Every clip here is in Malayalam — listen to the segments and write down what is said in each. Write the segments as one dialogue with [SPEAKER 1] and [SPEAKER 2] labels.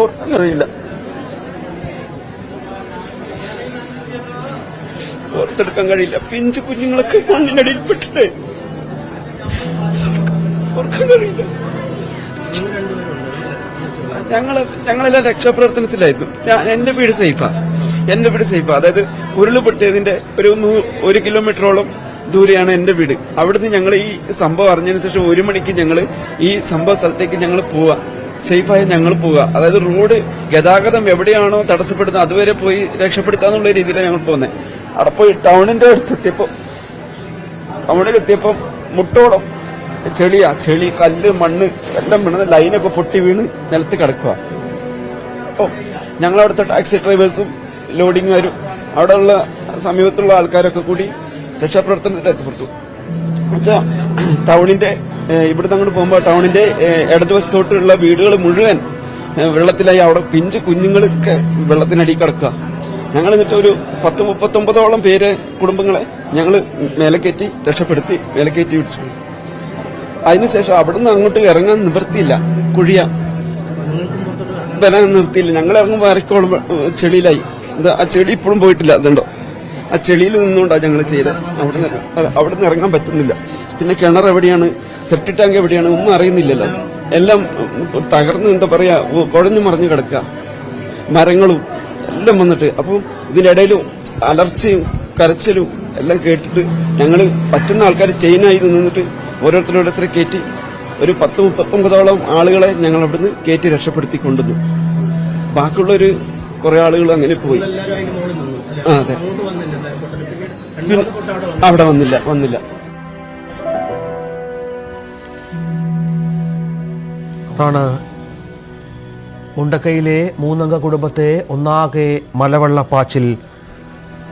[SPEAKER 1] ഓർക്കാൻ കഴിയില്ല, ഓർത്തെടുക്കാൻ കഴിയില്ല. പിഞ്ചു കുഞ്ഞുങ്ങളൊക്കെ മണ്ണിനടിയിൽപ്പെട്ടിട്ടേ ഓർക്കാൻ കഴിയില്ല. ഞങ്ങളെല്ലാം രക്ഷാപ്രവർത്തനത്തിലായിരുന്നു. എന്റെ വീട് സേഫാ. അതായത് ഉരുൾപൊട്ടിയതിന്റെ ഒരു 1 കിലോമീറ്ററോളം ദൂരെയാണ് എന്റെ വീട്. അവിടുന്ന് ഞങ്ങൾ ഈ സംഭവം അറിഞ്ഞതിന് ശേഷം 1 മണിക്ക് ഞങ്ങൾ ഈ സംഭവ സ്ഥലത്തേക്ക് ഞങ്ങൾ പോവാ, സേഫായി ഞങ്ങൾ പോവുക. അതായത് റോഡ് ഗതാഗതം എവിടെയാണോ തടസ്സപ്പെടുന്നത് അതുവരെ പോയി രക്ഷപ്പെടുത്താന്നുള്ള രീതിയിലാണ് ഞങ്ങൾ പോകുന്നത്. അവിടെ പോയി ടൗണിന്റെ ടൗണിലെത്തിയപ്പോ മുട്ടോളം ചെളി, കല്ല്, മണ്ണ് എല്ലാം വീണ് ലൈനൊക്കെ പൊട്ടി വീണ് നിലത്ത് കിടക്കുക. അപ്പോൾ ഞങ്ങളവിടുത്തെ ടാക്സി ഡ്രൈവേഴ്സും ലോഡിങ്ങുകാരും അവിടെയുള്ള സമീപത്തുള്ള ആൾക്കാരൊക്കെ കൂടി രക്ഷാപ്രവർത്തനത്തിൽ എത്തിപ്പെട്ടു. എന്നുവെച്ചാൽ ടൗണിന്റെ ഇവിടുന്ന് അങ്ങോട്ട് പോകുമ്പോൾ ടൗണിന്റെ ഇടതുവശത്തോട്ടുള്ള വീടുകൾ മുഴുവൻ വെള്ളത്തിലായി. അവിടെ പിഞ്ചു കുഞ്ഞുങ്ങളൊക്കെ വെള്ളത്തിനടി കിടക്കുക. ഞങ്ങൾ എന്നിട്ട് ഒരു 10-39ഓളം പേര് കുടുംബങ്ങളെ ഞങ്ങൾ മേലക്കയറ്റി രക്ഷപ്പെടുത്തി മേലക്കയറ്റി വിളിച്ചു. അതിനുശേഷം അവിടുന്ന് അങ്ങോട്ട് ഇറങ്ങാൻ നിവൃത്തിയില്ല, വരാൻ നിർത്തിയില്ല. ഞങ്ങൾ ഇറങ്ങുമ്പോൾ ഇറക്കോളം ചെളിയിലായി. ആ ചെളി ഇപ്പോഴും പോയിട്ടില്ല, അതുണ്ടോ? ആ ചെളിയിൽ നിന്നുകൊണ്ടാണ് ഞങ്ങൾ ചെയ്തത്. അവിടുന്ന് ഇറങ്ങാൻ പറ്റുന്നില്ല. പിന്നെ കിണർ എവിടെയാണ്, സെപ്റ്റിക് ടാങ്ക് എവിടെയാണ് ഒന്നും അറിയുന്നില്ലല്ലോ. എല്ലാം തകർന്ന് എന്താ പറയാ കുഴഞ്ഞു മറിഞ്ഞു കിടക്കുക, മരങ്ങളും എല്ലാം വന്നിട്ട്. അപ്പം ഇതിനിടയിലും അലർച്ചയും കരച്ചിലും എല്ലാം കേട്ടിട്ട് ഞങ്ങൾ പറ്റുന്ന ആൾക്കാർ ചെയിനായി നിന്നിട്ട് ഓരോരുത്തരെ കയറ്റി ഒരു 10-39ഓളം ആളുകളെ ഞങ്ങൾ അവിടുന്ന് കയറ്റി രക്ഷപ്പെടുത്തി കൊണ്ടുവന്നു. ബാക്കിയുള്ളൊരു കുറെ ആളുകൾ അങ്ങനെ പോയി. അതെ, അവിടെ വന്നില്ല.
[SPEAKER 2] ആണ് മുണ്ടക്കയിലെ 3 അംഗ കുടുംബത്തെ ഒന്നാകെ മലവെള്ളപ്പാച്ചിൽ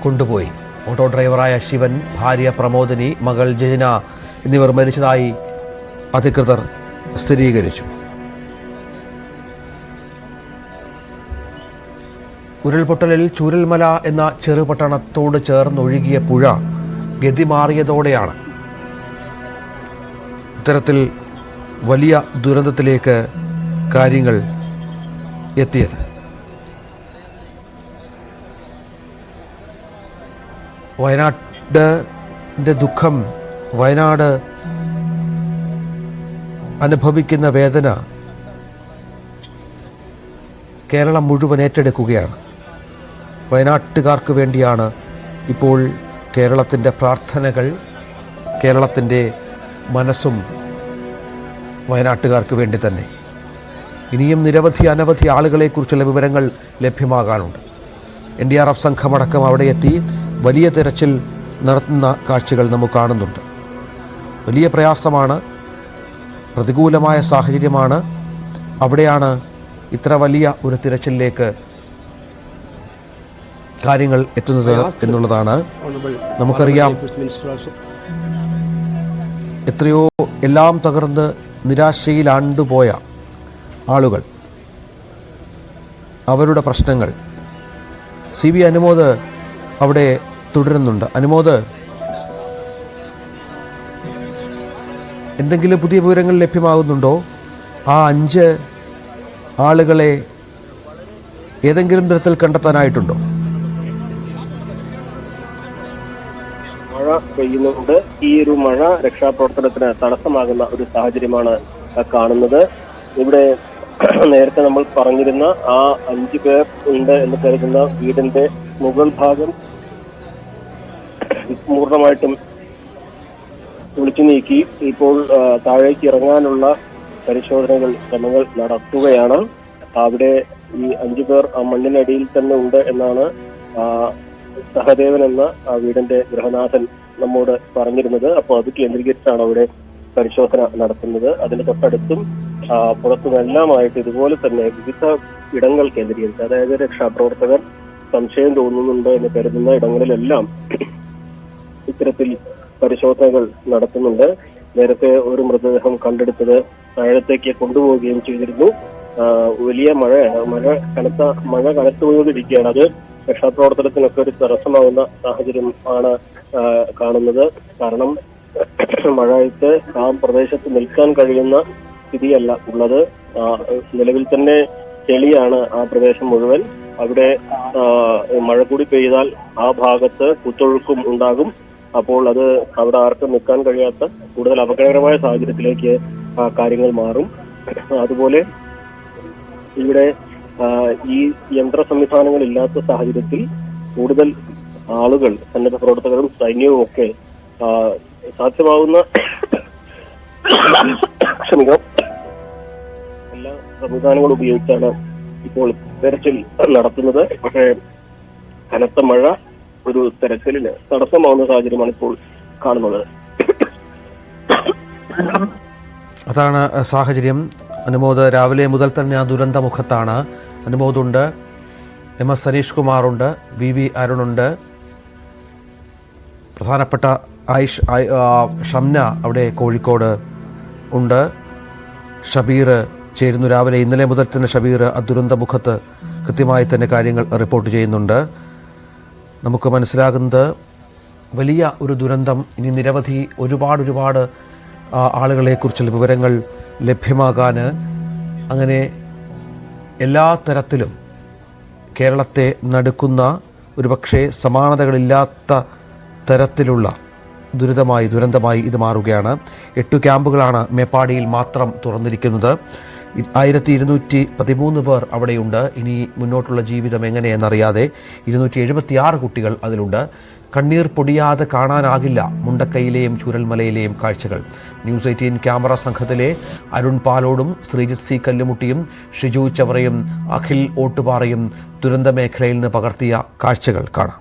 [SPEAKER 2] കൊണ്ടുപോയി. ഓട്ടോ ഡ്രൈവറായ ശിവൻ, ഭാര്യ പ്രമോദിനി, മകൾ ജയന എന്നിവർ മരിച്ചതായി അധികൃതർ സ്ഥിരീകരിച്ചു. ഉരുൾപൊട്ടലിൽ ചൂരൽമല എന്ന ചെറുപട്ടണത്തോട് ചേർന്നൊഴുകിയ പുഴ ഗതി മാറിയതോടെയാണ് ഇത്തരത്തിൽ വലിയ ദുരന്തത്തിലേക്ക് കാര്യങ്ങൾ എത്തിയത്. വയനാടിന്റെ ദുഃഖം, വയനാട് അനുഭവിക്കുന്ന വേദന കേരളം മുഴുവൻ ഏറ്റെടുക്കുകയാണ്. വയനാട്ടുകാർക്ക് വേണ്ടിയാണ് ഇപ്പോൾ കേരളത്തിൻ്റെ പ്രാർത്ഥനകൾ, കേരളത്തിൻ്റെ മനസ്സും വയനാട്ടുകാർക്ക് വേണ്ടി തന്നെ. ഇനിയും അനവധി ആളുകളെക്കുറിച്ചുള്ള വിവരങ്ങൾ ലഭ്യമാകാനുണ്ട്. NDRF സംഘമടക്കം അവിടെ എത്തി വലിയ തിരച്ചിൽ നടത്തുന്ന കാഴ്ചകൾ നമുക്ക് കാണുന്നുണ്ട്. വലിയ പ്രയാസമാണ്, പ്രതികൂലമായ സാഹചര്യമാണ്. അവിടെയാണ് ഇത്ര വലിയ ഒരു തിരച്ചിലിലേക്ക് കാര്യങ്ങൾ എത്തുന്നത് എന്നുള്ളതാണ്. നമുക്കറിയാം, എത്രയോ എല്ലാം തകർന്ന് നിരാശയിലാണ്ടുപോയ ആളുകൾ, അവരുടെ പ്രശ്നങ്ങൾ. CB അനുമോദ് അവിടെ തുടരുന്നുണ്ട്. അനുമോദ്, എന്തെങ്കിലും പുതിയ വിവരങ്ങൾ ലഭ്യമാകുന്നുണ്ടോ? ആ 5 ആളുകളെ ഏതെങ്കിലും തരത്തിൽ കണ്ടെത്താനായിട്ടുണ്ടോ?
[SPEAKER 3] മഴ പെയ്യുന്നുണ്ട്. ഈ ഒരു മഴ രക്ഷാപ്രവർത്തനത്തിന് തടസ്സമാകുന്ന ഒരു സാഹചര്യമാണ് കാണുന്നത്. ഇവിടെ നേരത്തെ നമ്മൾ പറഞ്ഞിരുന്ന ആ 5 പേർ ഉണ്ട് എന്ന് കരുതുന്ന വീടിന്റെ മുകൾ ഭാഗം പൂർണ്ണമായിട്ടും വിളിച്ചു നീക്കി ഇപ്പോൾ താഴേക്ക് ഇറങ്ങാനുള്ള ശ്രമങ്ങൾ നടത്തുകയാണ്. അവിടെ ഈ 5 പേർ ആ മണ്ണിനടിയിൽ തന്നെ ഉണ്ട് എന്നാണ് സഹദേവൻ എന്ന വീടിന്റെ ഗൃഹനാഥൻ നമ്മോട് പറഞ്ഞിരുന്നത്. അപ്പോൾ അത് കേന്ദ്രീകരിച്ചാണ് അവിടെ പരിശോധന നടത്തുന്നത്. അതിന് തൊട്ടടുത്തും പുറത്തുമെല്ലാമായിട്ട് ഇതുപോലെ തന്നെ വിവിധ ഇടങ്ങൾ കേന്ദ്രീകരിച്ച്, അതായത് രക്ഷാപ്രവർത്തകർ സംശയം തോന്നുന്നുണ്ട് എന്ന് കരുതുന്ന ഇടങ്ങളിലെല്ലാം ഇത്തരത്തിൽ പരിശോധനകൾ നടത്തുന്നുണ്ട്. നേരത്തെ ഒരു മൃതദേഹം കണ്ടെടുത്തത് താഴത്തേക്ക് കൊണ്ടുപോവുകയും ചെയ്തിരുന്നു. വലിയ മഴയാണ്, മഴ കനത്തുകൊണ്ടിരിക്കുകയാണ്. അത് രക്ഷാപ്രവർത്തനത്തിനൊക്കെ ഒരു തടസ്സമാവുന്ന സാഹചര്യം ആണ് കാണുന്നത്. കാരണം മഴയത്ത് ആ പ്രദേശത്ത് നിൽക്കാൻ കഴിയുന്ന സ്ഥിതിയല്ല ഉള്ളത്. നിലവിൽ തന്നെ ചെളിയാണ് ആ പ്രദേശം മുഴുവൻ. അവിടെ മഴ കൂടി പെയ്താൽ ആ ഭാഗത്ത് കുത്തൊഴുക്കും ഉണ്ടാകും. അപ്പോൾ അത് അവിടെ ആർക്കും നിൽക്കാൻ കഴിയാത്ത കൂടുതൽ അപകടകരമായ സാഹചര്യത്തിലേക്ക് കാര്യങ്ങൾ മാറും. അതുപോലെ ഇവിടെ ഈ യന്ത്ര സംവിധാനങ്ങൾ ഇല്ലാത്ത സാഹചര്യത്തിൽ കൂടുതൽ ആളുകൾ, സന്നദ്ധ പ്രവർത്തകരും സൈന്യവും ഒക്കെ സാധ്യമാവുന്ന എല്ലാ സംവിധാനങ്ങളും ഉപയോഗിച്ചാണ് ഇപ്പോൾ തെരച്ചിൽ നടത്തുന്നത്. പക്ഷേ കനത്ത മഴ ഒരു തെരച്ചിലിന് തടസ്സമാവുന്ന സാഹചര്യമാണ് ഇപ്പോൾ കാണുന്നത്.
[SPEAKER 2] അതാണ് സാഹചര്യം. അനുമോദ് രാവിലെ മുതൽ തന്നെ ആ ദുരന്തമുഖത്താണ്. അനുമോദുണ്ട്, MS സനീഷ് കുമാറുണ്ട്, VV അരുണുണ്ട്, പ്രധാനപ്പെട്ട ഷംന അവിടെ കോഴിക്കോട് ഉണ്ട്, ഷബീർ ചേരുന്നു രാവിലെ. ഇന്നലെ മുതൽ തന്നെ ഷബീർ ആ ദുരന്തമുഖത്ത് കൃത്യമായി തന്നെ കാര്യങ്ങൾ റിപ്പോർട്ട് ചെയ്യുന്നുണ്ട്. നമുക്ക് മനസ്സിലാകുന്നത് വലിയ ഒരു ദുരന്തം, ഇനി നിരവധി ഒരുപാട് ആളുകളെക്കുറിച്ചുള്ള വിവരങ്ങൾ ലഭ്യമാകാൻ, അങ്ങനെ എല്ലാ തരത്തിലും കേരളത്തെ നടുക്കുന്ന ഒരുപക്ഷെ സമാനതകളില്ലാത്ത തരത്തിലുള്ള ദുരന്തമായി ഇത് മാറുകയാണ്. 8 ക്യാമ്പുകളാണ് മേപ്പാടിയിൽ മാത്രം തുറന്നിരിക്കുന്നത്. 1213 പേർ അവിടെയുണ്ട്. ഇനി മുന്നോട്ടുള്ള ജീവിതം എങ്ങനെയെന്നറിയാതെ 276 കുട്ടികൾ അതിലുണ്ട്. കണ്ണീർ പൊടിയാതെ കാണാനാകില്ല മുണ്ടക്കൈയിലെയും ചൂരൽമലയിലെയും കാഴ്ചകൾ. ന്യൂസ് 18 ക്യാമറ സംഘത്തിലെ അരുൺ പാലോടും ശ്രീജിത്ത് C കല്ലുമുട്ടിയും ഷിജു ചവറയും അഖിൽ ഓട്ടുപാറയും ദുരന്ത മേഖലയിൽ നിന്ന് പകർത്തിയ കാഴ്ചകൾ കാണാം.